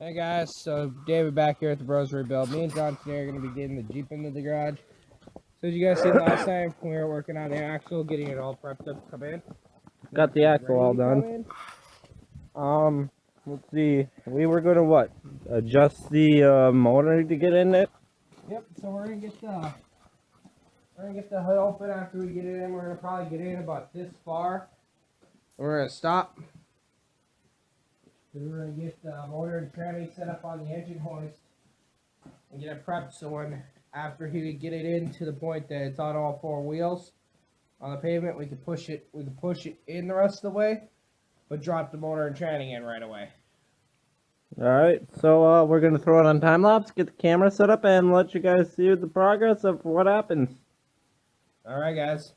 Hey guys, so David back here at the Bros Rebuild. Me and John today are going to be getting the Jeep into the garage. So as you guys seen last time, we were working on the axle, getting it all prepped up to come in. Got the axle all done. Let's see. We were gonna what? Adjust the motor to get in it. Yep. So we're gonna get the hood open after we get it in. We're gonna probably get in about this far. We're gonna stop. We're gonna get the motor and tranny set up on the engine hoist and get it prepped. So when after he get it in to the point that it's on all four wheels on the pavement, we can push it. We can push it in the rest of the way, but drop the motor and tranny in right away. Alright, so we're gonna throw it on time lapse, get the camera set up, and let you guys see the progress of what happens. Alright, guys.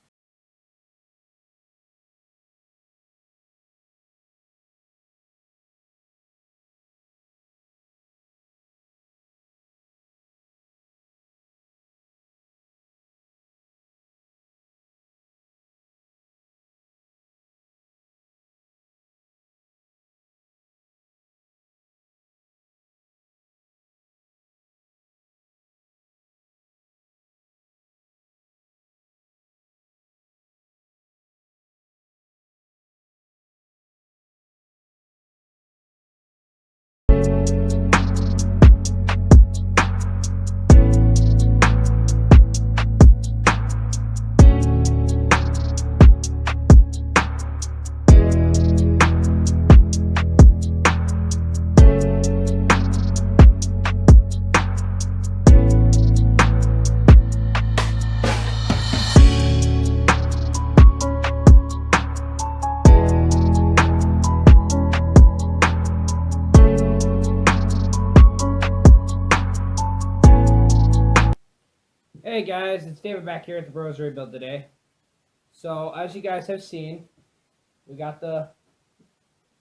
Hey guys, it's David back here at the Bros Rebuild today. So as you guys have seen, we got the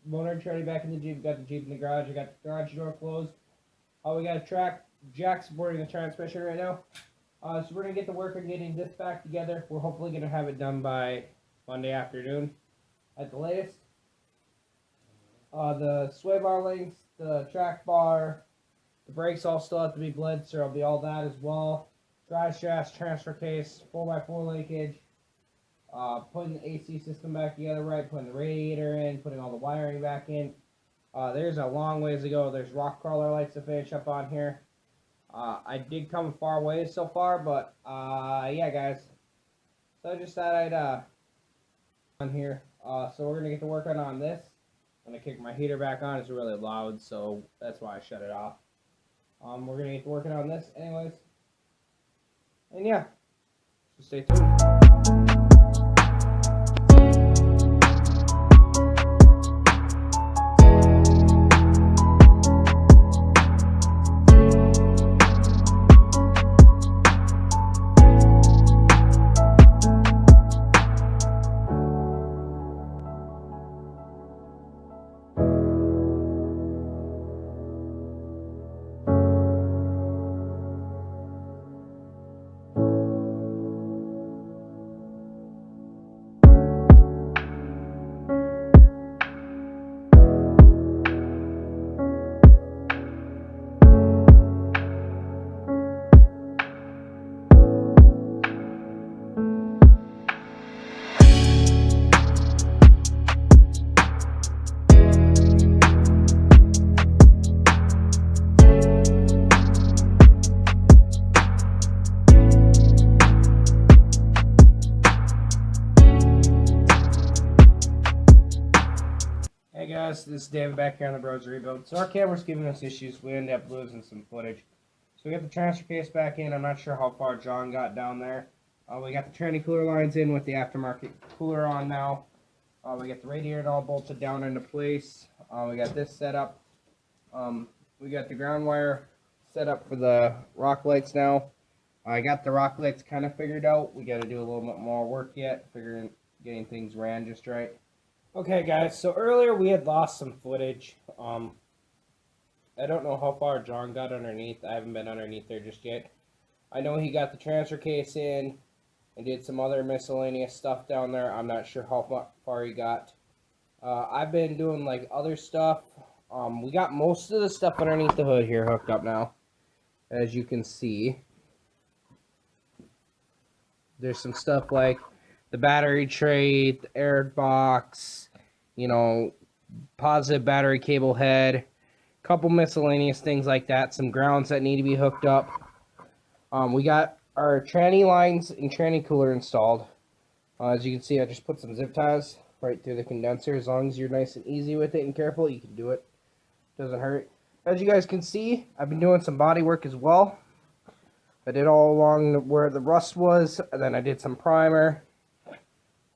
motor and tranny back in the Jeep. We got the Jeep in the garage. I got the garage door closed. We got a jack supporting the transmission right now. So we're gonna get to work on getting this back together. We're hopefully gonna have it done by Monday afternoon at the latest. The sway bar links, the track bar, the brakes all still have to be bled, so there'll be all that as well. Drive shafts, transfer case, 4x4 linkage, putting the AC system back together right, putting the radiator in, putting all the wiring back in. There's a long ways to go. There's rock crawler lights to finish up on here. I did come a far ways so far, but yeah, guys. So I just thought I'd on here. So we're gonna get to work on this. I'm gonna kick my heater back on. It's really loud, so that's why I shut it off. We're gonna get to working on this, anyways. And yeah, so stay tuned. Hey guys, this is David back here on the Bros Rebuild. So our camera's giving us issues. We ended up losing some footage. So we got the transfer case back in. I'm not sure how far John got down there. We got the tranny cooler lines in with the aftermarket cooler on now. We got the radiator all bolted down into place. We got this set up. We got the ground wire set up for the rock lights now. I got the rock lights kind of figured out. We got to do a little bit more work yet, getting things ran just right. Okay, guys. So earlier we had lost some footage. I don't know how far John got underneath. I haven't been underneath there just yet. I know he got the transfer case in and did some other miscellaneous stuff down there. I'm not sure how far he got. I've been doing like other stuff. We got most of the stuff underneath the hood here hooked up now. As you can see, there's some stuff like the battery tray, the air box, you know, positive battery cable head, couple miscellaneous things like that, some grounds that need to be hooked up. We got our tranny lines and tranny cooler installed. As you can see, I just put some zip ties right through the condenser. As long as you're nice and easy with it and careful, you can do it. Doesn't hurt. As you guys can see, I've been doing some body work as well. I did all along where the rust was, and then I did some primer.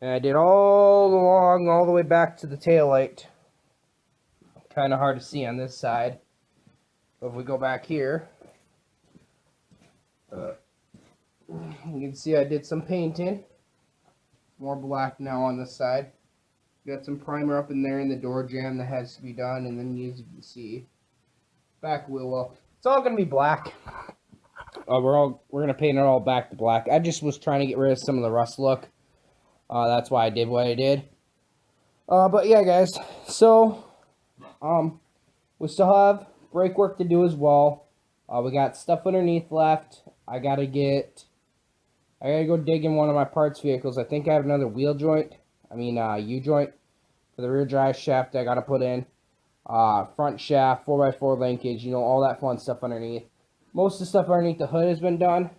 And I did all along, all the way back to the taillight. Kind of hard to see on this side. But if we go back here, you can see I did some painting. More black now on this side. Got some primer up in there in the door jamb that has to be done, and then as you can see, back wheel well. It's all gonna be black. We're gonna paint it all back to black. I just was trying to get rid of some of the rust look. That's why I did what I did. But yeah, guys. So, we still have brake work to do as well. We got stuff underneath left. I gotta go dig in one of my parts vehicles. I think I have another wheel joint. U-joint for the rear drive shaft I gotta put in. Front shaft, 4x4 linkage, all that fun stuff underneath. Most of the stuff underneath the hood has been done.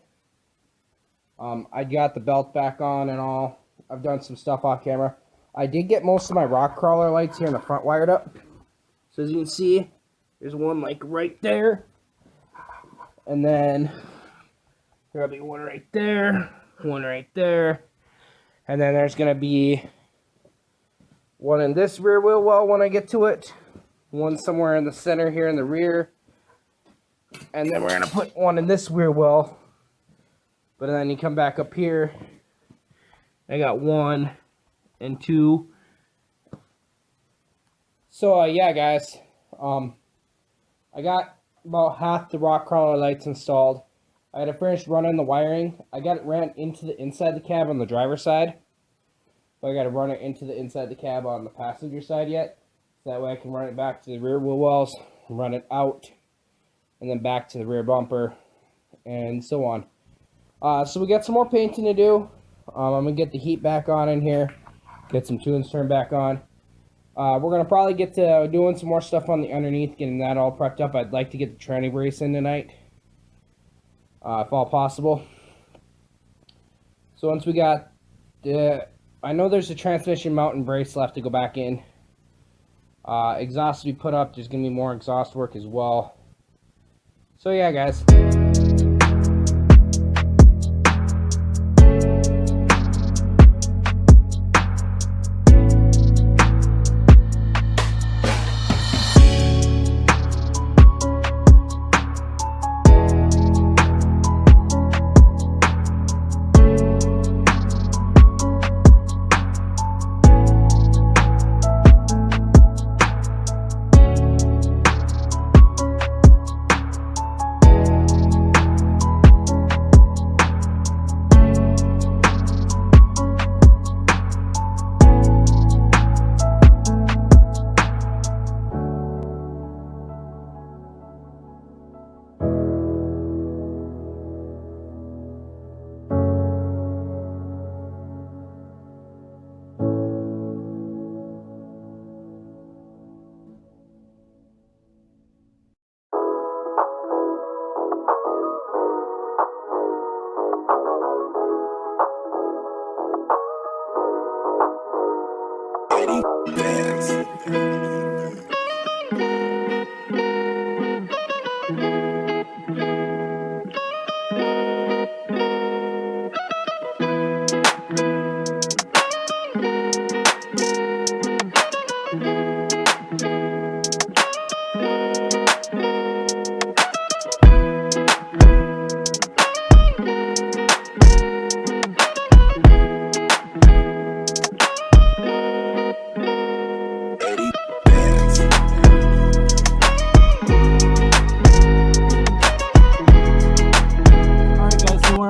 I got the belt back on and all. I've done some stuff off camera. I did get most of my rock crawler lights here in the front wired up. So as you can see, there's one like right there. And then there'll be one right there, one right there. And then there's going to be one in this rear wheel well when I get to it. One somewhere in the center here in the rear. And then we're going to put one in this rear well. But then you come back up here. I got 1 and 2. So, yeah, guys. I got about half the rock crawler lights installed. I had to finish running the wiring. I got it ran into the inside the cab on the driver's side. But I got to run it into the inside the cab on the passenger side yet. So that way I can run it back to the rear wheel wells, run it out, and then back to the rear bumper, and so on. So we got some more painting to do. I'm going to get the heat back on in here, get some tunes turned back on. We're going to probably get to doing some more stuff on the underneath, getting that all prepped up. I'd like to get the tranny brace in tonight, if all possible. So once we got I know there's a transmission mount and brace left to go back in. Exhaust to be put up. There's going to be more exhaust work as well. So yeah, guys.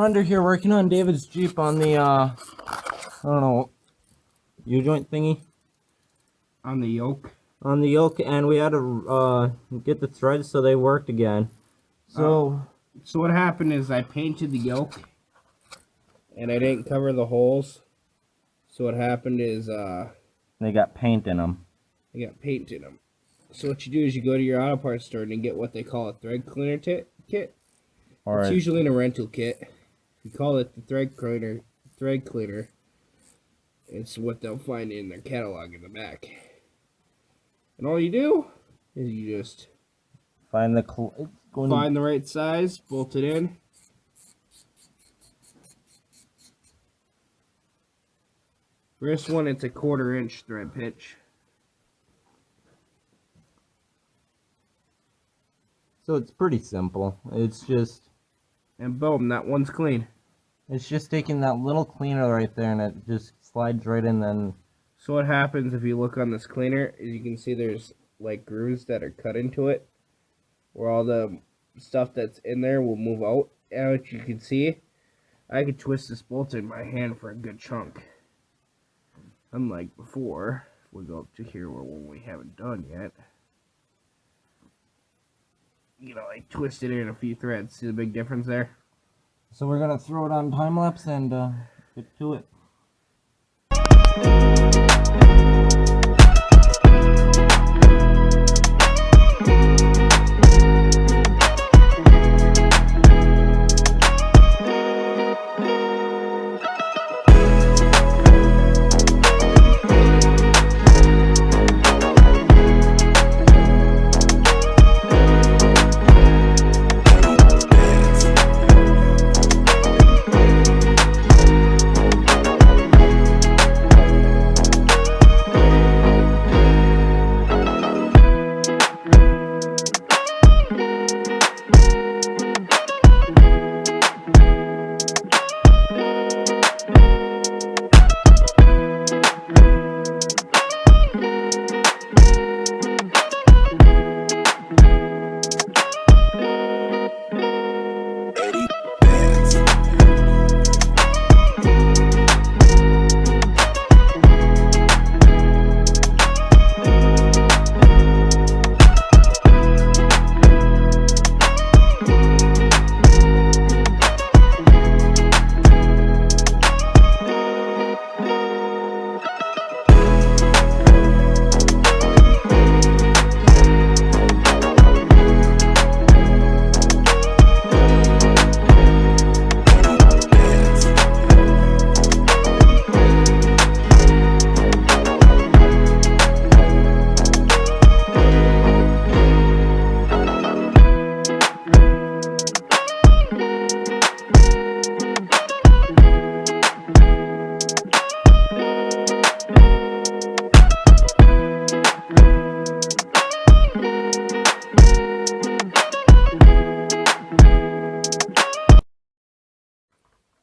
Under here working on David's Jeep on the I don't know, U-joint thingy on the yoke. on the yoke, and we had to get the threads so they worked again. So what happened is I painted the yoke, and I didn't cover the holes. So what happened is they got paint in them. I got paint in them. So what you do is you go to your auto parts store and get what they call a thread cleaner kit. Or it's usually in a rental kit. You call it the thread cleaner. It's what they'll find in their catalog in the back. And all you do is you just find the right size, bolt it in. For this one, it's a 1/4 inch thread pitch. So it's pretty simple. It's just... and boom, that one's clean. It's just taking that little cleaner right there and it just slides right in then. So what happens if you look on this cleaner is you can see there's like grooves that are cut into it where all the stuff that's in there will move out. And what you can see, I could twist this bolt in my hand for a good chunk. Unlike before, if we go up to here where one we haven't done yet. You know, I twisted in a few threads. See the big difference there? So we're gonna throw it on time lapse and get to it.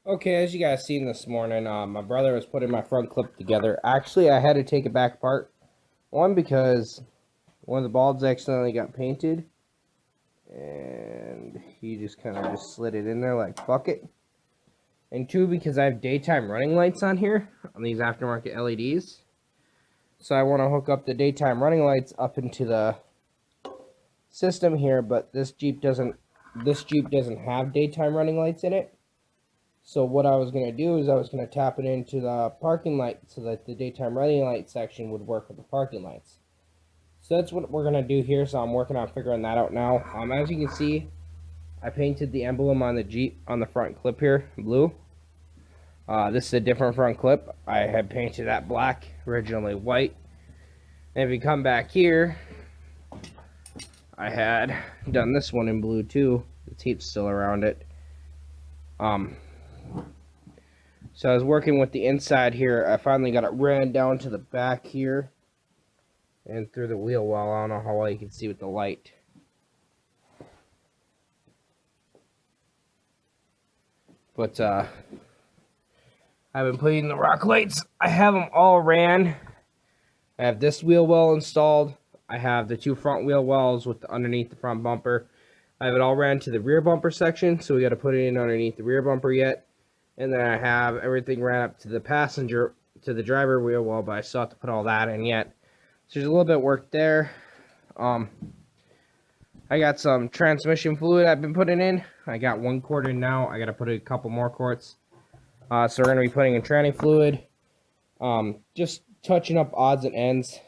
Okay, as you guys seen this morning, my brother was putting my front clip together. Actually, I had to take it back apart. One, because one of the bulbs accidentally got painted. And he just kind of just slid it in there like fuck it. And two, because I have daytime running lights on here, on these aftermarket LEDs. So I want to hook up the daytime running lights up into the system here, but this Jeep doesn't have daytime running lights in it. So what I was going to do is I was going to tap it into the parking light so that the daytime running light section would work with the parking lights. So that's what we're going to do here, so I'm working on figuring that out now. As you can see, I painted the emblem on the Jeep on the front clip here, blue. This is a different front clip. I had painted that black, originally white. And if you come back here, I had done this one in blue too. The tape's still around it. So I was working with the inside here. I finally got it ran down to the back here and through the wheel well. I don't know how well you can see with the light. But I've been putting the rock lights. I have them all ran. I have this wheel well installed. I have the two front wheel wells with underneath the front bumper. I have it all ran to the rear bumper section, so we got to put it in underneath the rear bumper yet. And then I have everything ran up to the passenger, to the driver wheel well, but I still have to put all that in yet. So there's a little bit of work there. I got some transmission fluid I've been putting in. I got 1 quart in now. I got to put in a couple more quarts. So we're going to be putting in tranny fluid. Just touching up odds and ends.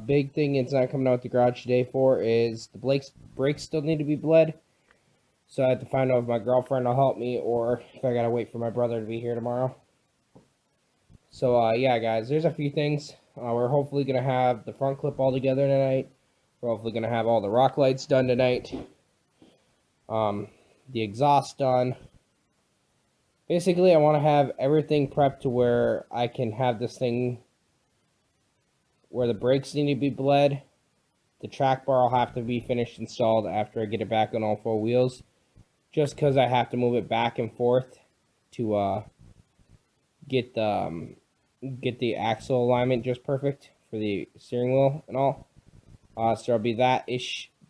Big thing it's not coming out the garage today for is the brakes still need to be bled. So I have to find out if my girlfriend will help me or if I got to wait for my brother to be here tomorrow. So, yeah, guys, there's a few things. We're hopefully going to have the front clip all together tonight. We're hopefully going to have all the rock lights done tonight. The exhaust done. Basically, I want to have everything prepped to where I can have this thing where the brakes need to be bled. The track bar will have to be finished installed after I get it back on all 4 wheels. Just because I have to move it back and forth to get the axle alignment just perfect for the steering wheel and all. So there'll be that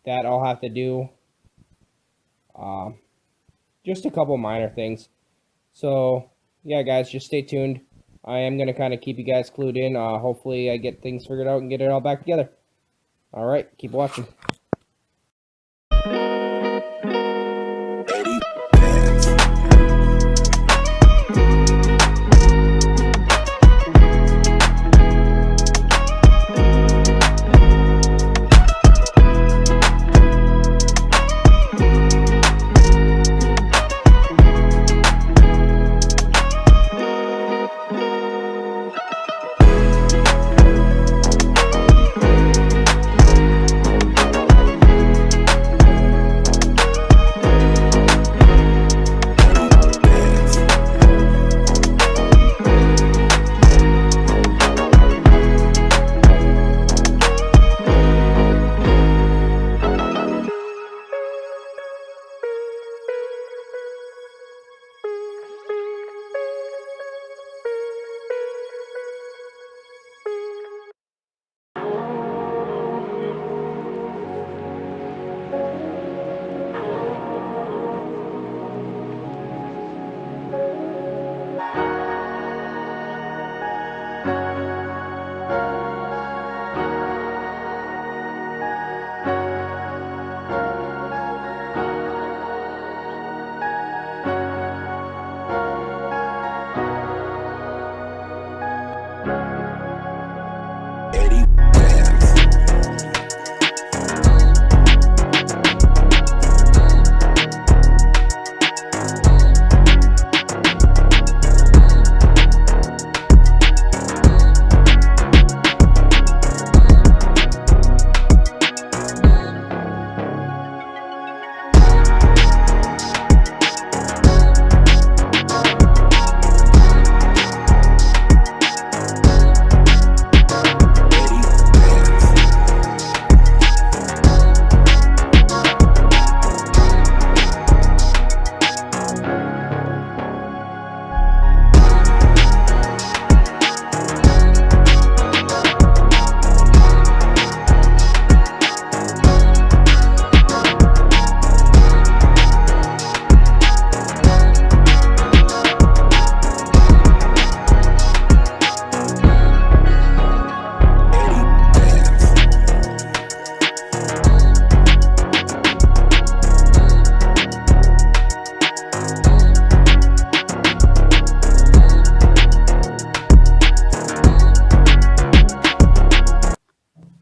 I'll have to do. Just a couple minor things. So yeah, guys, just stay tuned. I am gonna kind of keep you guys clued in. Hopefully, I get things figured out and get it all back together. All right, keep watching.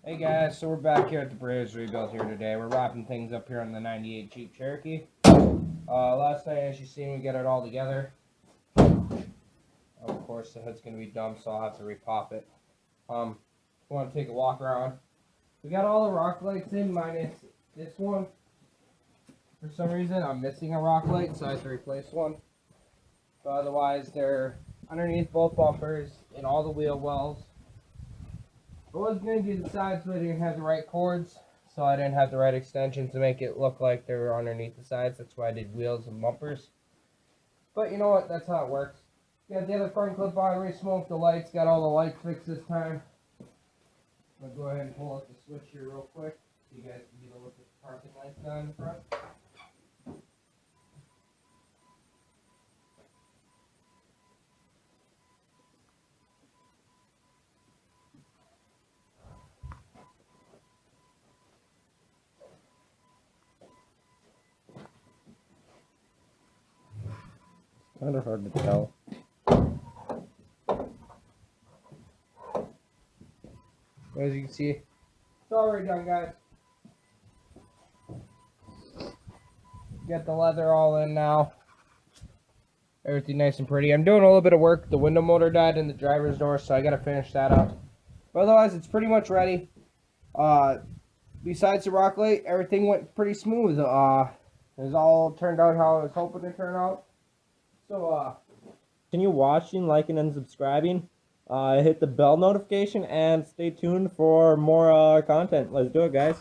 Hey guys, so we're back here at the Braves Rebuild here today. We're wrapping things up here on the 98 Jeep Cherokee. Last night, as you seen, we got it all together. Of course, the hood's going to be dumb, so I'll have to repop it. We want to take a walk around. We got all the rock lights in, minus this one. For some reason, I'm missing a rock light, so I have to replace one. But otherwise, they're underneath both bumpers in all the wheel wells. I was going to do the sides, but I didn't have the right cords, so I didn't have the right extension to make it look like they were underneath the sides. That's why I did wheels and bumpers. But you know what? That's how it works. Got the other front clip on, re-smoked the lights, got all the lights fixed this time. I'm going to go ahead and pull up the switch here real quick so you guys can get a look at the parking lights down in the front. Kind of hard to tell. As you can see, it's already done, guys. Get the leather all in now. Everything nice and pretty. I'm doing a little bit of work. The window motor died in the driver's door, so I gotta finish that up. But otherwise, it's pretty much ready. Besides the rock light, everything went pretty smooth. It all turned out how I was hoping to turn out. So, Continue watching, liking, and subscribing. Hit the bell notification and stay tuned for more content. Let's do it, guys.